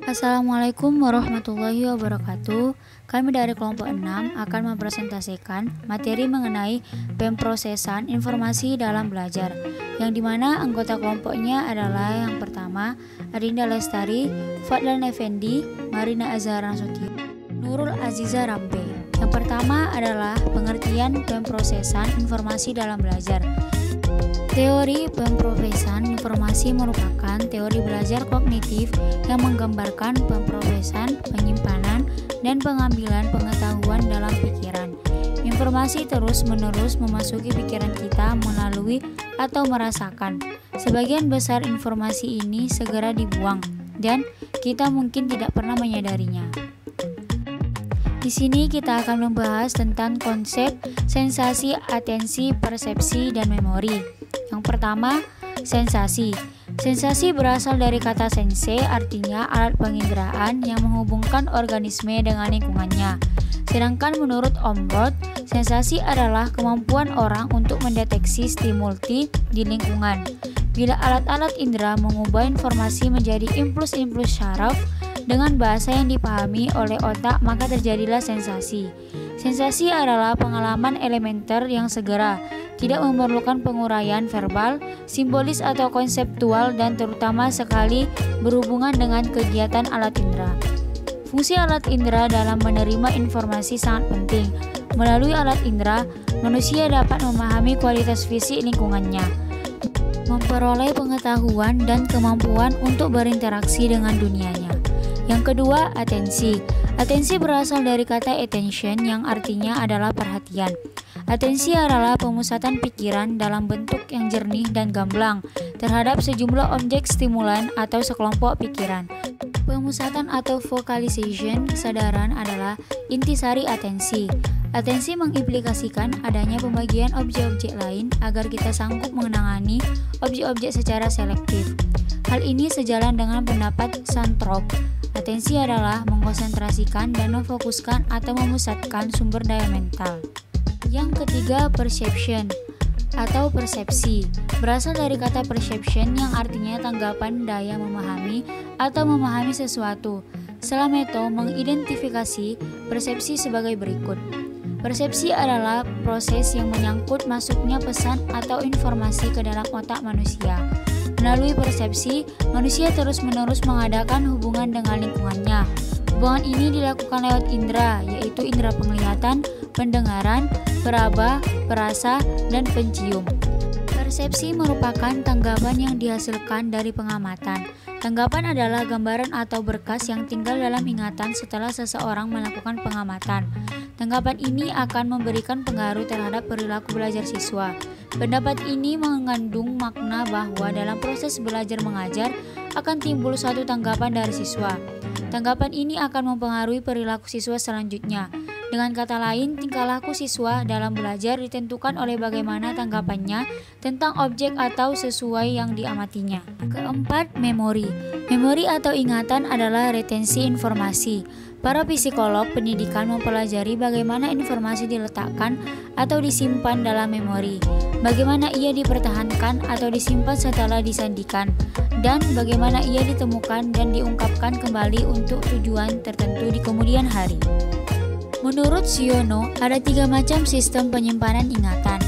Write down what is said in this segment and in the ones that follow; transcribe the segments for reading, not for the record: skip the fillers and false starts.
Assalamualaikum warahmatullahi wabarakatuh. Kami dari kelompok 6 akan mempresentasikan materi mengenai pemrosesan informasi dalam belajar, yang dimana anggota kelompoknya adalah yang pertama Adinda Lestari, Fadlan Effendi, Marina Azhara Nasution, Nurul Aziza Rampe. Yang pertama adalah pengertian pemrosesan informasi dalam belajar. Teori pemrosesan informasi merupakan teori belajar kognitif yang menggambarkan pemrosesan, penyimpanan, dan pengambilan pengetahuan dalam pikiran. Informasi terus-menerus memasuki pikiran kita melalui atau merasakan. Sebagian besar informasi ini segera dibuang, dan kita mungkin tidak pernah menyadarinya. Di sini kita akan membahas tentang konsep sensasi, atensi, persepsi, dan memori. Yang pertama, sensasi. Sensasi berasal dari kata sense, artinya alat penginderaan yang menghubungkan organisme dengan lingkungannya. Sedangkan menurut Omrod, sensasi adalah kemampuan orang untuk mendeteksi stimuli di lingkungan. Bila alat-alat indera mengubah informasi menjadi impuls-impuls syaraf dengan bahasa yang dipahami oleh otak, maka terjadilah sensasi. Sensasi adalah pengalaman elementer yang segera, tidak memerlukan penguraian verbal, simbolis atau konseptual, dan terutama sekali berhubungan dengan kegiatan alat indera. Fungsi alat indera dalam menerima informasi sangat penting. Melalui alat indera, manusia dapat memahami kualitas fisik lingkungannya, memperoleh pengetahuan dan kemampuan untuk berinteraksi dengan dunianya. Yang kedua, atensi. Atensi berasal dari kata attention yang artinya adalah perhatian. Atensi adalah pemusatan pikiran dalam bentuk yang jernih dan gamblang terhadap sejumlah objek stimulan atau sekelompok pikiran. Pemusatan atau focalization kesadaran adalah intisari atensi. Atensi mengimplikasikan adanya pembagian objek-objek lain agar kita sanggup menangani objek-objek secara selektif. Hal ini sejalan dengan pendapat Santrop. Atensi adalah mengkonsentrasikan dan memfokuskan atau memusatkan sumber daya mental. Yang ketiga, perception atau persepsi. Berasal dari kata perception yang artinya tanggapan daya memahami atau memahami sesuatu. Slameto mengidentifikasi persepsi sebagai berikut. Persepsi adalah proses yang menyangkut masuknya pesan atau informasi ke dalam otak manusia. Melalui persepsi, manusia terus-menerus mengadakan hubungan dengan lingkungannya. Hubungan ini dilakukan lewat indera, yaitu indera penglihatan, pendengaran, peraba, perasa, dan pencium. Persepsi merupakan tanggapan yang dihasilkan dari pengamatan. Tanggapan adalah gambaran atau berkas yang tinggal dalam ingatan setelah seseorang melakukan pengamatan. Tanggapan ini akan memberikan pengaruh terhadap perilaku belajar siswa. Pendapat ini mengandung makna bahwa dalam proses belajar mengajar akan timbul suatu tanggapan dari siswa. Tanggapan ini akan mempengaruhi perilaku siswa selanjutnya. Dengan kata lain, tingkah laku siswa dalam belajar ditentukan oleh bagaimana tanggapannya tentang objek atau sesuai yang diamatinya. Keempat, memori. Memori atau ingatan adalah retensi informasi. Para psikolog pendidikan mempelajari bagaimana informasi diletakkan atau disimpan dalam memori, bagaimana ia dipertahankan atau disimpan setelah disandikan, dan bagaimana ia ditemukan dan diungkapkan kembali untuk tujuan tertentu di kemudian hari. Menurut Siono, ada 3 macam sistem penyimpanan ingatan.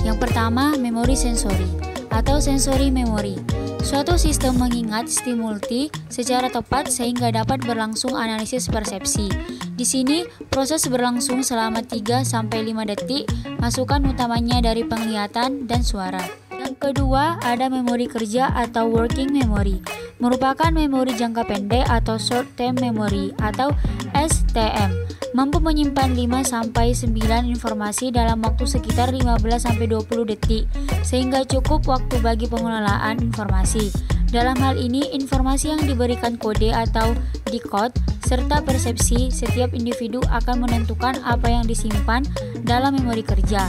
Yang pertama, memori sensori atau sensori memori. Suatu sistem mengingat stimuli secara tepat sehingga dapat berlangsung analisis persepsi. Di sini, proses berlangsung selama 3-5 detik, masukan utamanya dari penglihatan dan suara. Yang kedua, ada memori kerja atau working memory. Merupakan memori jangka pendek atau short term memory atau STM. Mampu menyimpan 5-9 informasi dalam waktu sekitar 15-20 detik, sehingga cukup waktu bagi pengelolaan informasi. Dalam hal ini, informasi yang diberikan kode atau decode serta persepsi setiap individu akan menentukan apa yang disimpan dalam memori kerja.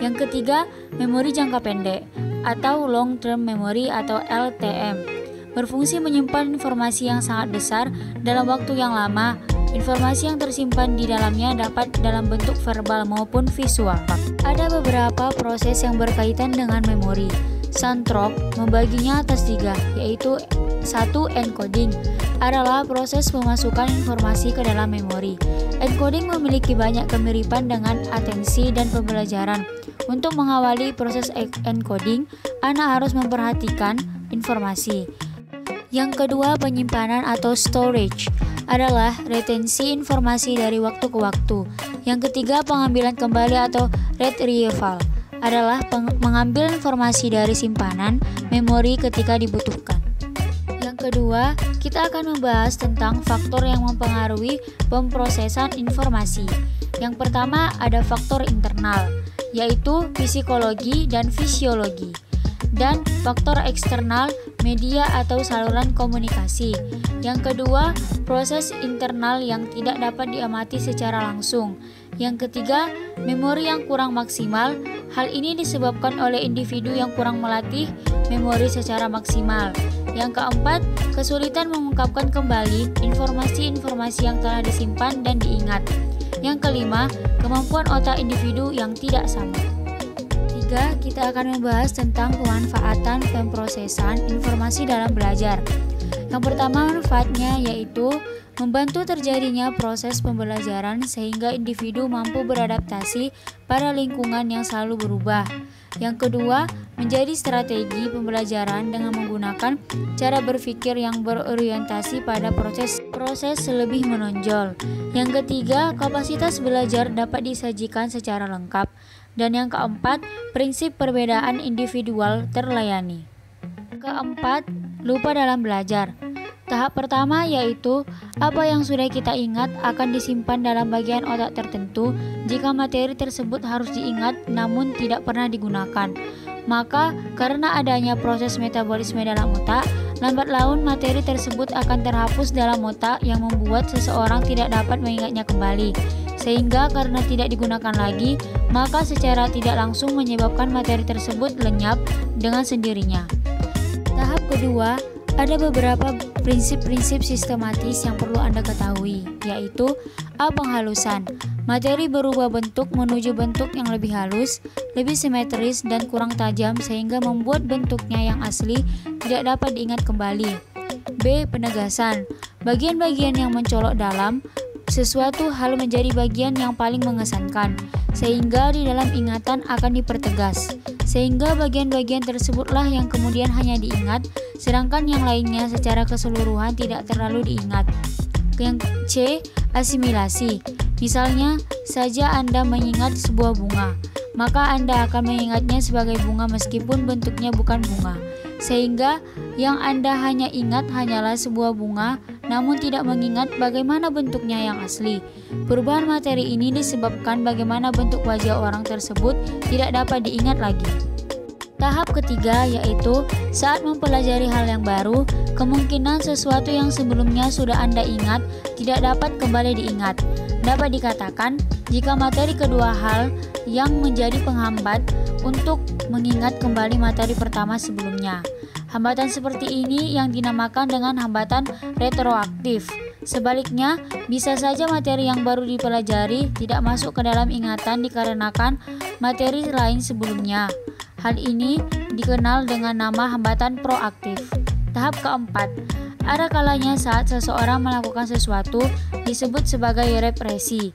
Yang ketiga, memori jangka pendek atau long term memory atau LTM. Berfungsi menyimpan informasi yang sangat besar dalam waktu yang lama. Informasi yang tersimpan di dalamnya dapat dalam bentuk verbal maupun visual. Ada beberapa proses yang berkaitan dengan memori. Santrop membaginya atas 3, yaitu 1. Encoding adalah proses memasukkan informasi ke dalam memori. Encoding memiliki banyak kemiripan dengan atensi dan pembelajaran. Untuk mengawali proses encoding, Anda harus memperhatikan informasi. Yang kedua, penyimpanan atau storage adalah retensi informasi dari waktu ke waktu. Yang ketiga, pengambilan kembali atau retrieval adalah mengambil informasi dari simpanan memori ketika dibutuhkan. Yang kedua, kita akan membahas tentang faktor yang mempengaruhi pemrosesan informasi. Yang pertama ada faktor internal, yaitu psikologi dan fisiologi. Dan faktor eksternal, media atau saluran komunikasi. Yang kedua, proses internal yang tidak dapat diamati secara langsung. Yang ketiga, memori yang kurang maksimal. Hal ini disebabkan oleh individu yang kurang melatih memori secara maksimal. Yang keempat, kesulitan mengungkapkan kembali informasi-informasi yang telah disimpan dan diingat. Yang kelima, kemampuan otak individu yang tidak sama. Ketiga, kita akan membahas tentang pemanfaatan pemrosesan informasi dalam belajar. Yang pertama, manfaatnya yaitu membantu terjadinya proses pembelajaran sehingga individu mampu beradaptasi pada lingkungan yang selalu berubah. Yang kedua, menjadi strategi pembelajaran dengan menggunakan cara berpikir yang berorientasi pada proses lebih menonjol. Yang ketiga, kapasitas belajar dapat disajikan secara lengkap. Dan yang keempat, prinsip perbedaan individual terlayani. Keempat, lupa dalam belajar. Tahap pertama yaitu apa yang sudah kita ingat akan disimpan dalam bagian otak tertentu. Jika materi tersebut harus diingat namun tidak pernah digunakan, maka karena adanya proses metabolisme dalam otak, lambat laun materi tersebut akan terhapus dalam otak yang membuat seseorang tidak dapat mengingatnya kembali. Sehingga karena tidak digunakan lagi, maka secara tidak langsung menyebabkan materi tersebut lenyap dengan sendirinya. Tahap kedua, ada beberapa prinsip-prinsip sistematis yang perlu Anda ketahui, yaitu A. Penghalusan. Materi berubah bentuk menuju bentuk yang lebih halus, lebih simetris, dan kurang tajam sehingga membuat bentuknya yang asli tidak dapat diingat kembali. B. Penegasan. Bagian-bagian yang mencolok dalam sesuatu hal menjadi bagian yang paling mengesankan, sehingga di dalam ingatan akan dipertegas, sehingga bagian-bagian tersebutlah yang kemudian hanya diingat, sedangkan yang lainnya secara keseluruhan tidak terlalu diingat. Yang C. Asimilasi. Misalnya saja Anda mengingat sebuah bunga, maka Anda akan mengingatnya sebagai bunga meskipun bentuknya bukan bunga, sehingga yang Anda hanya ingat hanyalah sebuah bunga, namun tidak mengingat bagaimana bentuknya yang asli. Perubahan materi ini disebabkan bagaimana bentuk wajah orang tersebut tidak dapat diingat lagi. Tahap ketiga yaitu saat mempelajari hal yang baru, kemungkinan sesuatu yang sebelumnya sudah Anda ingat tidak dapat kembali diingat. Dapat dikatakan, jika materi kedua hal yang menjadi penghambat untuk mengingat kembali materi pertama sebelumnya. Hambatan seperti ini yang dinamakan dengan hambatan retroaktif. Sebaliknya, bisa saja materi yang baru dipelajari tidak masuk ke dalam ingatan dikarenakan materi lain sebelumnya. Hal ini dikenal dengan nama hambatan proaktif. Tahap keempat, ada kalanya saat seseorang melakukan sesuatu disebut sebagai represi.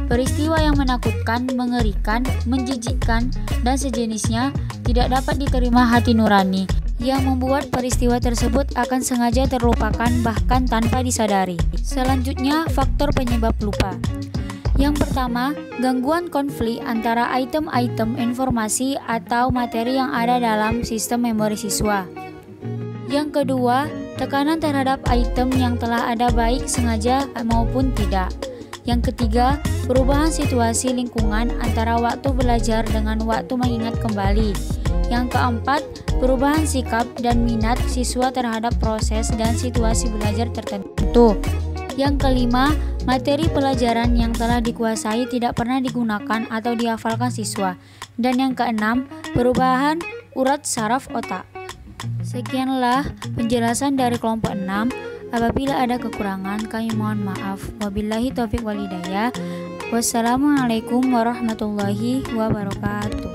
Peristiwa yang menakutkan, mengerikan, menjijikkan, dan sejenisnya tidak dapat diterima hati nurani, yang membuat peristiwa tersebut akan sengaja terlupakan bahkan tanpa disadari. Selanjutnya, faktor penyebab lupa. Yang pertama, gangguan konflik antara item-item informasi atau materi yang ada dalam sistem memori siswa. Yang kedua, tekanan terhadap item yang telah ada baik sengaja maupun tidak. Yang ketiga, perubahan situasi lingkungan antara waktu belajar dengan waktu mengingat kembali. Yang keempat, perubahan sikap dan minat siswa terhadap proses dan situasi belajar tertentu. Yang kelima, materi pelajaran yang telah dikuasai tidak pernah digunakan atau dihafalkan siswa. Dan yang keenam, perubahan urat saraf otak. Sekianlah penjelasan dari kelompok 6. Apabila ada kekurangan, kami mohon maaf. Wabillahi taufiq wal hidayah. Wassalamualaikum warahmatullahi wabarakatuh.